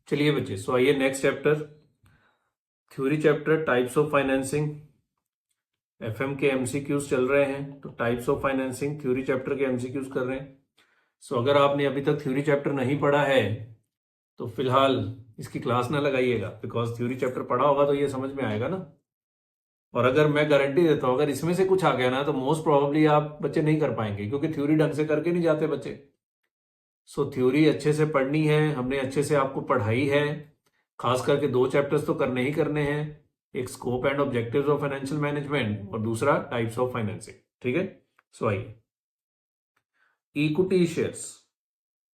चलिए बच्चे, सो आइए next chapter, theory chapter, types of financing. FM के एमसीक्यूज चल रहे हैं, तो types of financing theory chapter के एमसीक्यूज कर रहे हैं। सो अगर आपने अभी तक थ्योरी चैप्टर नहीं पढ़ा है तो फिलहाल इसकी क्लास ना लगाइएगा, बिकॉज थ्योरी चैप्टर पढ़ा होगा तो ये समझ में आएगा ना। और अगर मैं गारंटी देता हूं, अगर इसमें से कुछ आ गया ना तो मोस्ट प्रोबेबली आप बच्चे नहीं कर पाएंगे, क्योंकि थ्योरी ढंग से करके नहीं जाते बच्चे। सो थ्योरी अच्छे से पढ़नी है, हमने अच्छे से आपको पढ़ाई है। खास करके 2 चैप्टर्स तो करने ही करने हैं, एक scope and objectives of financial management और दूसरा टाइप्स ऑफ फाइनेंसिंग। ठीक है, सो आइए। Equity shares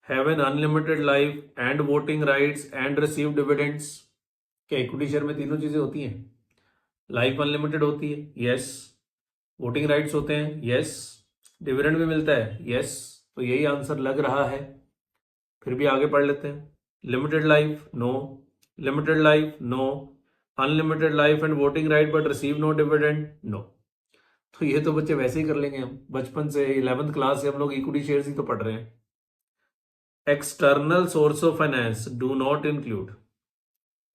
have an unlimited life and voting rights and receive dividends. क्या इक्विटी शेयर में तीनों चीजें होती हैं? लाइफ अनलिमिटेड होती है, यस। वोटिंग राइट्स होते हैं, यस। डिविडेंड भी मिलता है, यस। तो यही आंसर लग रहा है। फिर भी आगे पढ़ लेते हैं। Limited life, no. Limited life, no. Unlimited life and voting right but receive no dividend, no. तो ये तो बच्चे वैसे ही कर लेंगे, हम बचपन से 11th क्लास से हम लोग इक्विटी शेयर्स ही तो पढ़ रहे हैं। External source of finance do not include.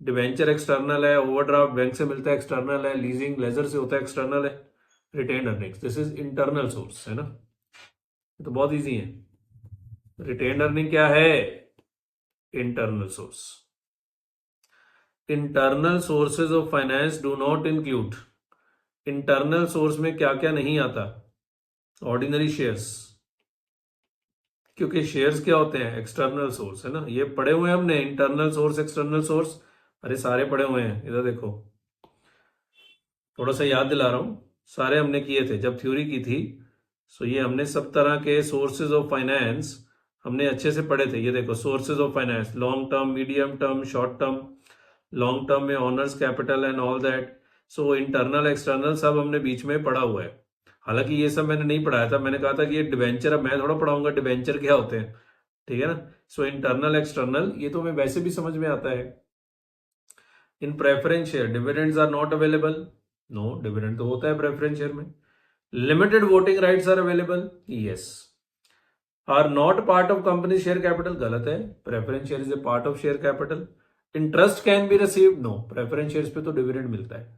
Debenture external है, ओवरड्राफ्ट बैंक से मिलता है एक्सटर्नल है, लीजिंग लेजर से होता है एक्सटर्नल है, retained earnings this is internal source, है ना। ये तो बहुत इजी है। रिटेन्ड अर्निंग क्या है? Internal source. Internal sources of finance do not include. Internal source में क्या क्या नहीं आता? ऑर्डिनरी शेयर्स, क्योंकि शेयर्स क्या होते हैं? एक्सटर्नल सोर्स, है ना। ये पढ़े हुए हैं हमने, इंटरनल सोर्स, एक्सटर्नल सोर्स। अरे सारे पढ़े हुए हैं, इधर देखो, थोड़ा सा याद दिला रहा हूं। सारे हमने किए थे जब थ्योरी की थी। सो ये हमने सब तरह के सोर्सेज ऑफ फाइनेंस हमने अच्छे से पढ़े थे। ये देखो, sources of finance, long term, medium term, short term. Long term में owners capital and all that. So internal external सब हमने बीच में पढ़ा हुआ है। हालांकि ये सब मैंने नहीं पढ़ाया था, मैंने कहा था कि ये डिवेंचर, अब मैं थोड़ा पढ़ाऊंगा डिवेंचर क्या होते हैं, ठीक है ना। सो इंटरनल एक्सटर्नल ये तो हमें वैसे भी समझ में आता है। इन preference share dividends are not available, no. Dividend तो होता है प्रेफरेंस शेयर में। Limited voting rights are available, yes. Are not part of company share capital, गलत है। Preference share is a part of share capital. Interest can be received, no. Preference shares पे तो dividend मिलता है।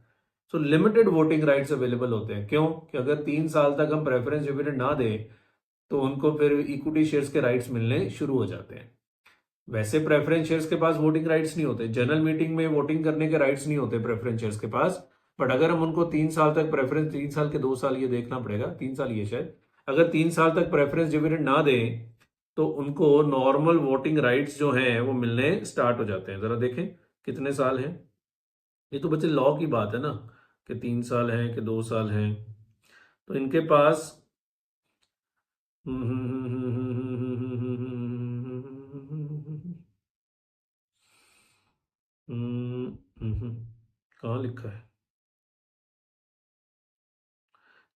So limited voting rights available होते हैं, क्यों? कि अगर 3 साल तक हम प्रेफरेंस डिविडेंड ना दें तो उनको फिर इक्विटी शेयर्स के राइट्स मिलने शुरू हो जाते हैं। वैसे प्रेफरेंस शेयर्स के पास वोटिंग राइट्स नहीं होते, जनरल मीटिंग में वोटिंग करने के राइट्स नहीं होते प्रेफरेंस शेयर्स के पास। बट अगर हम उनको 3 साल तक प्रेफरेंस, 3 साल के 2 साल, ये देखना पड़ेगा, 3 साल ये शायद, अगर 3 साल तक प्रेफरेंस डिविडेंड ना दें तो उनको नॉर्मल वोटिंग राइट्स जो हैं वो मिलने स्टार्ट हो जाते हैं। जरा देखें कितने साल हैं। ये तो बच्चे लॉ की बात है ना, कि 3 साल हैं कि 2 साल हैं। तो इनके पास कहाँ लिखा है?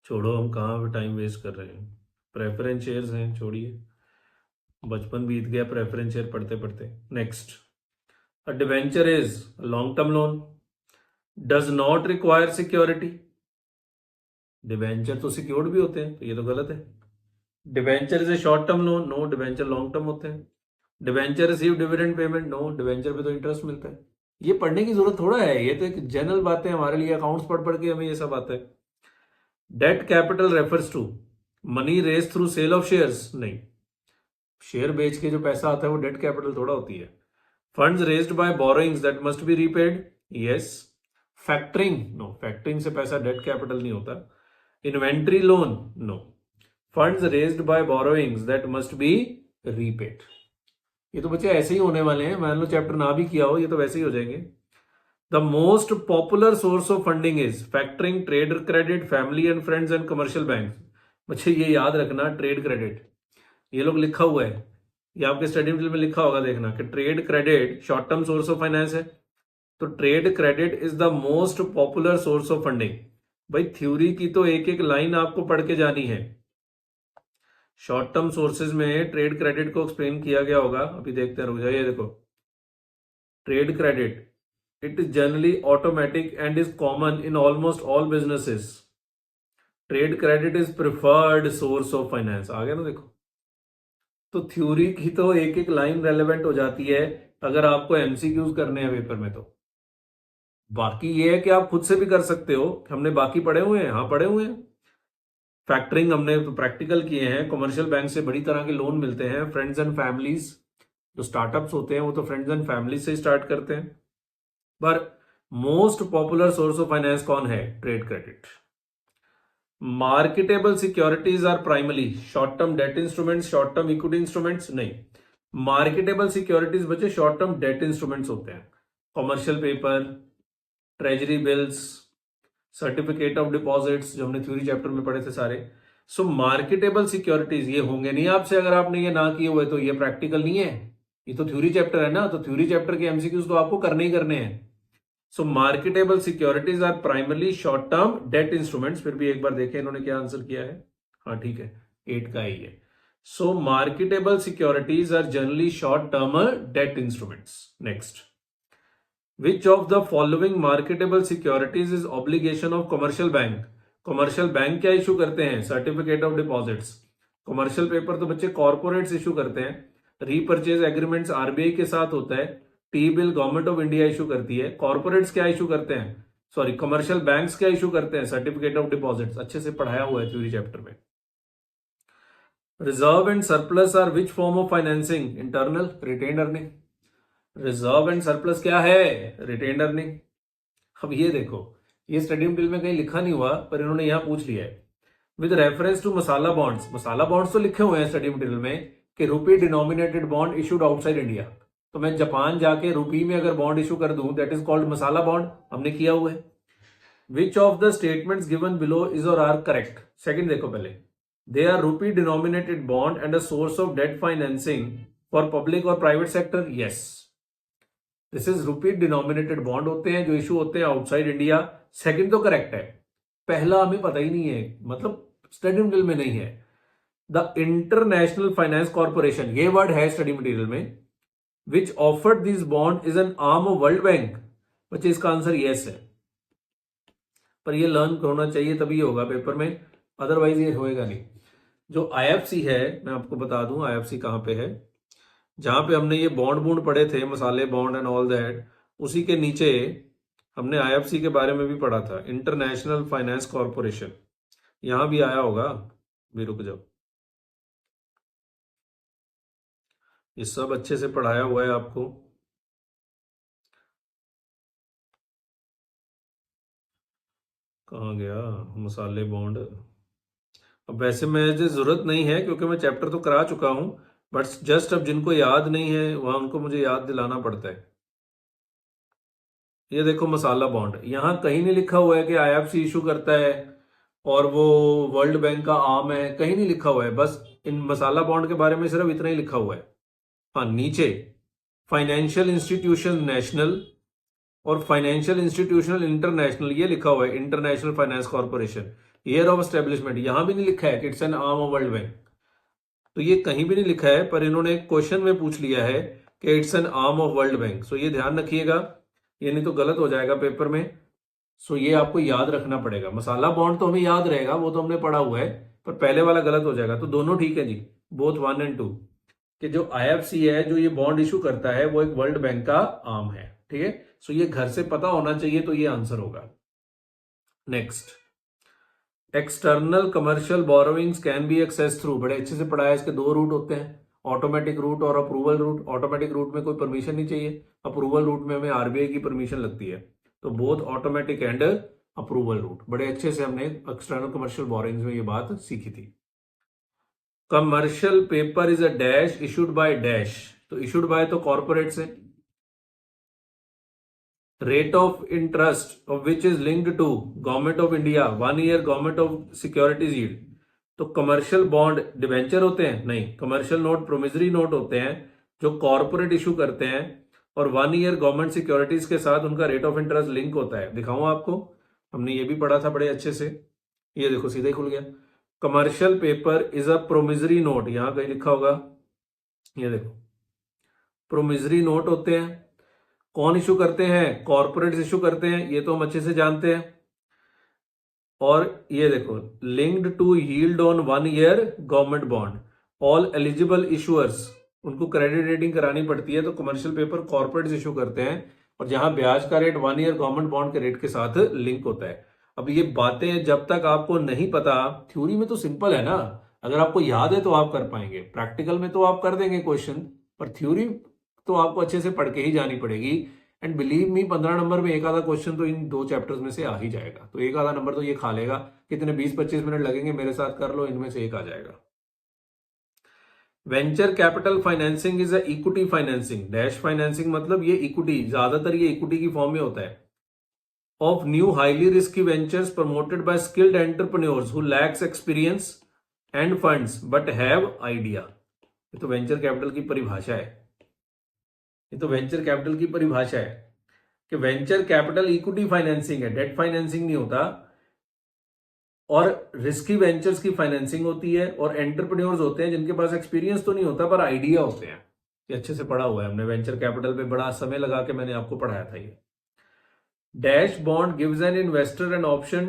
छोड़ो, हम कहाँ पे टाइम वेस्ट कर रहे हैं। प्रेफरेंस शेयर्स हैं, छोड़िए, बचपन बीत गया प्रेफरेंस शेयर पढ़ते पढ़ते। Next, a debenture is long term loan, does not require security. Debenture तो सिक्योर्ड भी होते हैं, तो ये तो गलत है। Debenture is a short term loan, no. Debenture long term होते हैं। Debenture receive dividend payment, no. Debenture pay तो इंटरेस्ट मिलता है। ये पढ़ने की जरूरत थोड़ा है, ये तो एक जनरल बातें हमारे लिए, अकाउंट्स पढ़ पढ़ के हमें ये सब आता है। Debt capital refers to money raise through sale of shares, नहीं। शेयर बेच के जो पैसा आता है वो डेट कैपिटल थोड़ा होती है। Funds raised by borrowings that must be repaid, yes. Factoring, no. Factoring से पैसा डेट कैपिटल नहीं होता। Inventory loan, no. Funds raised by borrowings that must be repaid. ये तो बच्चे ऐसे ही होने वाले हैं, मान लो चैप्टर ना भी किया हो, ये तो वैसे ही हो जाएंगे। The most popular source of funding is factoring, trade credit, family and friends and commercial bank. बच्चे ये याद रखना, ट्रेड क्रेडिट, ये लोग लिखा हुआ है, ये आपके स्टडी मटेरियल में लिखा होगा, देखना कि trade credit short term source of finance है। तो trade credit is the most popular source of funding. भाई थ्योरी की तो एक एक लाइन आपको पढ़ के जानी है। शॉर्ट टर्म सोर्सेज में ट्रेड क्रेडिट को एक्सप्लेन किया गया होगा, अभी देखते हैं, रुक जाइए। देखो, trade credit, it is generally automatic and is common in almost all businesses. Trade credit is preferred source of finance. आ गया ना, देखो। तो थ्योरी की तो एक एक लाइन रेलेवेंट हो जाती है। अगर आपको एमसीक्यूज करने हैं पेपर में। तो बाकी ये है कि आप खुद से भी कर सकते हो। हमने बाकी पढ़े हुए हैं, हाँ पढ़े हुए हैं। फैक्टरिंग हमने तो प्रैक्टिकल किए हैं। कमर्शियल बैंक से बड़ी तरह के लोन मिलते हैं। फ्रेंड्स एंड फैमिलीज, जो स्टार्टअप्स होते हैं वो तो फ्रेंड्स एंड फैमिली से स्टार्ट करते हैं। पर most popular source of finance कौन है? Trade credit. Marketable securities are primary short term debt instruments, short term equity instruments नहीं। मार्केटेबल सिक्योरिटीज बच्चे शॉर्ट टर्म डेट इंस्ट्रूमेंट्स होते हैं। Commercial paper, treasury bills, certificate of deposits, जो हमने theory chapter में पढ़े थे सारे। सो मार्केटेबल सिक्योरिटीज ये होंगे नहीं आपसे, अगर आपने ये ना किए हुए तो ये प्रैक्टिकल नहीं है। ये तो थ्योरी चैप्टर है ना, तो थ्योरी चैप्टर के एमसीक्यूज तो आपको करने ही करने हैं। So marketable securities are primarily short term debt instruments. फिर भी एक बार देखें इन्होंने क्या आंसर किया है। हाँ ठीक है, 8 का ही है। So marketable securities are generally short term debt instruments. Next, which of the following marketable securities is obligation of commercial bank? Commercial bank क्या इशू करते हैं? Certificate of deposits. Commercial paper तो बच्चे कॉर्पोरेट्स इशू करते हैं। Repurchase agreements RBI के साथ होता है। T bill government of India issue करती है। कॉर्पोरेट्स क्या इशू करते हैं? सॉरी, कमर्शियल बैंक्स क्या इशू करते हैं? Certificate of deposits. अच्छे से पढ़ाया हुआ है थ्योरी चैप्टर में। Reserve and surplus are which form of financing? Internal, retained earning. Reserve and surplus क्या है? Retained earning. अब ये देखो, ये स्टडी मटेरियल में कहीं लिखा नहीं हुआ, पर इन्होंने यहां पूछ लिया है। With reference to masala bonds, masala bonds तो लिखे हुए हैं स्टडी मटेरियल में कि rupee denominated bond issued outside India. तो मैं जापान जाके रुपी में अगर बॉन्ड इशू कर दूं, that is called masala bond. हमने किया हुआ है। Which of the statements given below is or are correct? Second देखो पहले, they are rupee denominated bond and a source of debt financing for public और private sector. Yes, this is rupee denominated bond होते हैं जो issue होते हैं outside India. Second तो correct है, पहला हमें पता ही नहीं है, मतलब स्टडी मटेरियल में नहीं है। द इंटरनेशनल फाइनेंस कॉर्पोरेशन, ये वर्ड है स्टडी मटेरियल में, which offered this bond is an arm of World Bank. बच्चे इसका आंसर यस है, पर ये लर्न होना चाहिए तभी होगा पेपर में, अदरवाइज ये होएगा नहीं। जो आईएफसी है, मैं आपको बता दूं आईएफसी कहां पे है। जहां पे हमने ये बॉन्ड बूंड पढ़े थे, मसाले बॉन्ड एंड ऑल दैट, उसी के नीचे हमने आईएफसी के बारे में भी पढ़ा था, इंटरनेशनल फाइनेंस कॉर्पोरेशन। यहां भी आया होगा, भी रुक जाओ, ये सब अच्छे से पढ़ाया हुआ है आपको। कहाँ गया मसाले बॉन्ड? अब वैसे मुझे जरूरत नहीं है क्योंकि मैं चैप्टर तो करा चुका हूं, बट जस्ट अब जिनको याद नहीं है वहां उनको मुझे याद दिलाना पड़ता है। ये देखो मसाला बॉन्ड, यहां कहीं नहीं लिखा हुआ है कि आईएफसी इशू करता है और वो वर्ल्ड बैंक का आर्म है, कहीं नहीं लिखा हुआ है। बस इन मसाला बॉन्ड के बारे में सिर्फ इतना ही लिखा हुआ है। हाँ, नीचे फाइनेंशियल इंस्टीट्यूशन नेशनल और फाइनेंशियल इंस्टीट्यूशनल इंटरनेशनल ये लिखा हुआ है, international Finance corporation. Year of establishment यहां भी नहीं लिखा है कि it's an arm of World bank, तो ये कहीं भी नहीं लिखा है, पर इन्होंने एक क्वेश्चन में पूछ लिया है कि it's an arm of World Bank. So ये ध्यान रखिएगा, ये नहीं तो गलत हो जाएगा पेपर में। सो ये आपको याद रखना पड़ेगा। मसाला बॉन्ड तो हमें याद रहेगा, वो तो हमने पढ़ा हुआ है, पर पहले वाला गलत हो जाएगा। तो दोनों ठीक है जी, बोथ 1 एंड 2, कि जो आईएफसी है जो ये बॉन्ड इशू करता है वो एक वर्ल्ड बैंक का आर्म है। ठीक है, सो ये घर से पता होना चाहिए, तो ये आंसर होगा। Next, external commercial borrowings can be access through, बड़े अच्छे से पढ़ाया। इसके 2 रूट होते हैं, ऑटोमेटिक रूट और अप्रूवल रूट। ऑटोमेटिक रूट में कोई परमिशन नहीं चाहिए, अप्रूवल रूट में हमें आरबीआई की परमिशन लगती है। तो both automatic and approval route, बड़े अच्छे से हमने एक्सटर्नल कमर्शियल बोरोइंग्स में ये बात सीखी थी। Commercial paper is a dash issued by dash, तो इशूड बाय तो कॉर्पोरेट से। Rate of interest of which is linked to government of India, 1 year government of securities yield. तो कमर्शियल बॉन्ड डिवेंचर होते हैं? नहीं, कमर्शियल नोट प्रोमिसरी नोट होते हैं जो कॉर्पोरेट इशू करते हैं, और 1 ईयर गवर्नमेंट सिक्योरिटीज के साथ उनका रेट ऑफ इंटरेस्ट लिंक होता है। दिखाऊं आपको, हमने ये भी पढ़ा था बड़े अच्छे से। ये देखो सीधा ही खुल गया। Commercial paper is a promissory note, यहां कहीं लिखा होगा, ये देखो प्रोमिसरी नोट होते हैं। कौन इशू करते हैं? कॉर्पोरेट्स इशू करते हैं, ये तो हम अच्छे से जानते हैं। और ये देखो, linked to yield on 1 year government bond, all eligible issuers उनको क्रेडिट रेटिंग करानी पड़ती है, तो कमर्शियल पेपर कॉर्पोरेट्स इशू करते हैं, और जहां ब्याज का रेट 1 ईयर गवर्नमेंट बॉन्ड के रेट के साथ लिंक होता है। अब ये बातें जब तक आपको नहीं पता, थ्योरी में तो सिंपल है ना, अगर आपको याद है तो आप कर पाएंगे, प्रैक्टिकल में तो आप कर देंगे क्वेश्चन, पर थ्योरी तो आपको अच्छे से पढ़ के ही जानी पड़ेगी। एंड बिलीव मी, 15 नंबर में एक आधा क्वेश्चन तो इन 2 चैप्टर्स में से आ ही जाएगा, तो एक आधा नंबर तो ये खा लेगा। कितने 20-25 मिनट लगेंगे, मेरे साथ कर लो, इनमें से एक आ जाएगा। Venture capital financing is equity financing, dash financing मतलब ये इक्विटी, ज्यादातर ये इक्विटी की फॉर्म में होता है, of new highly risky ventures promoted by skilled entrepreneurs who lakhs experience end funds but have idea. ये तो वेंचर कैपिटल की परिभाषा है, ये तो वेंचर कैपिटल की परिभाषा है कि वेंचर कैपिटल इक्विटी फाइनेंसिंग है, डेट फाइनेंसिंग नहीं होता, और रिस्की वेंचर्स की फाइनेंसिंग होती है, और एंटरप्रेन्योर्स होते हैं जिनके पास एक्सपीरियंस तो नहीं होता पर आइडिया होते हैं। ये अच्छे से पढ़ा हुआ है हमने, वेंचर कैपिटल पे बड़ा समय लगा के मैंने आपको पढ़ाया था ये। Dash bond gives an investor an option,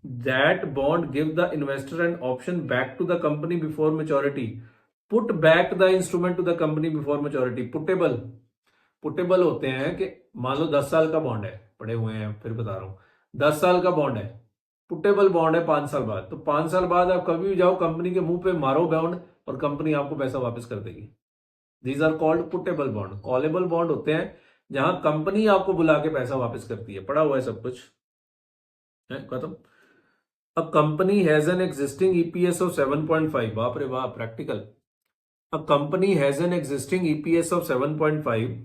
that bond give the investor an option back to the company before maturity, put back the instrument to the company before maturity. Puttable, puttable होते हैं कि मान लो 10 साल का bond है, पड़े हुए हैं फिर बता रहा हूं, 10 साल का बॉन्ड है, पुटेबल बॉन्ड है 5 साल बाद, तो 5 साल बाद आप कभी भी जाओ कंपनी के मुंह पे मारो बॉन्ड और कंपनी आपको पैसा वापस कर देगी। These are called puttable bond. Callable bond होते हैं जहां कंपनी आपको बुला के पैसा वापस करती है, पड़ा हुआ है सब कुछ है, खत्म। A company has an existing EPS of 7.5, बाप रे बाप, practical. A company has an existing EPS of 7.5,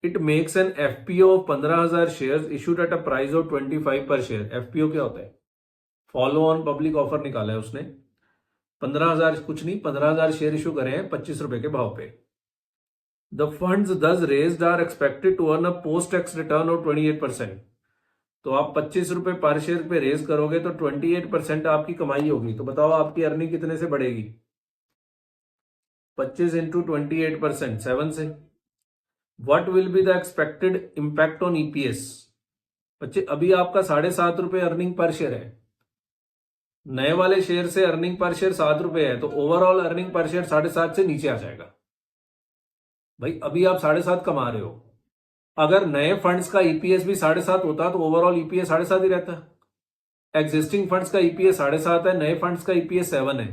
it makes an FPO of 15,000 shares issued at a price of 25 पर शेयर। एफपीओ क्या होता है? फॉलो ऑन पब्लिक ऑफर निकाला है उसने, 15,000 कुछ नहीं, 15,000 शेयर इशू करे हैं 25 रुपए के भाव पे। The funds thus raised are expected to earn a post tax return of 28%। तो आप 25 रुपए पर शेयर पे रेज करोगे तो 28% आपकी कमाई होगी। तो बताओ आपकी अर्निंग कितने से बढ़ेगी? 25 इंटू 28%, 7 से। What will be the expected impact on EPS? बच्चे अभी आपका 7.5 रुपए अर्निंग पर शेयर है, नए वाले शेयर से अर्निंग पर शेयर 7 रुपए है, तो ओवरऑल अर्निंग पर शेयर 7.5 से नीचे आ जाएगा। भाई अभी आप 7.5 कमा रहे हो, अगर नए फंड्स का ईपीएस भी 7.5 होता तो ओवरऑल ईपीएस 7.5 ही रहता। एग्जिस्टिंग फंड्स का ईपीएस 7.5 है, नए फंड्स का ईपीएस 7 है,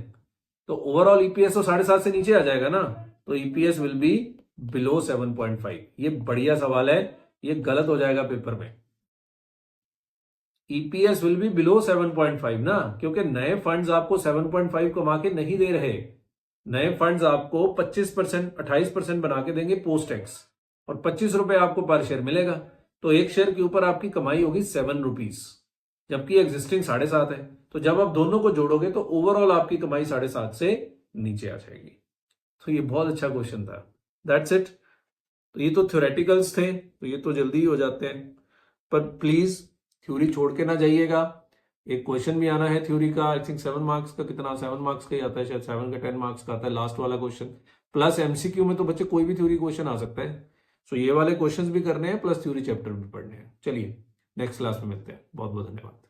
तो ओवरऑल ईपीएस तो 7.5 से नीचे आ जाएगा ना, तो ईपीएस विल बी बिलो 7.5। ये बढ़िया सवाल है, ये गलत हो जाएगा पेपर में। ईपीएस विल बी बिलो 7.5 ना, क्योंकि नए फंड्स आपको 7.5 कमा के नहीं दे रहे, नए फंड्स आपको 25%, 28% बना के देंगे पोस्ट टैक्स, और 25 रुपए आपको पर शेयर मिलेगा, तो एक शेयर के ऊपर आपकी कमाई होगी 7 रुपीज, जबकि एग्जिस्टिंग 7.5 है। तो जब आप दोनों को जोड़ोगे तो ओवरऑल आपकी कमाई 7.5 से नीचे आ जाएगी। तो ये बहुत अच्छा क्वेश्चन था। That's it. तो ये तो थ्योरेटिकल्स थे, तो ये तो जल्दी ही हो जाते हैं, पर प्लीज थ्योरी छोड़ के ना जाइएगा। एक क्वेश्चन भी आना है थ्योरी का, आई थिंक 7 मार्क्स का, कितना 7 मार्क्स का ही आता है शायद, 7 का 10 मार्क्स का आता है लास्ट वाला क्वेश्चन, प्लस एमसीक्यू में तो बच्चे कोई भी थ्योरी क्वेश्चन आ सकता है। सो ये वाले क्वेश्चंस भी करने हैं, प्लस थ्योरी चैप्टर भी पढ़ने हैं। चलिए नेक्स्ट क्लास में मिलते हैं, बहुत बहुत धन्यवाद।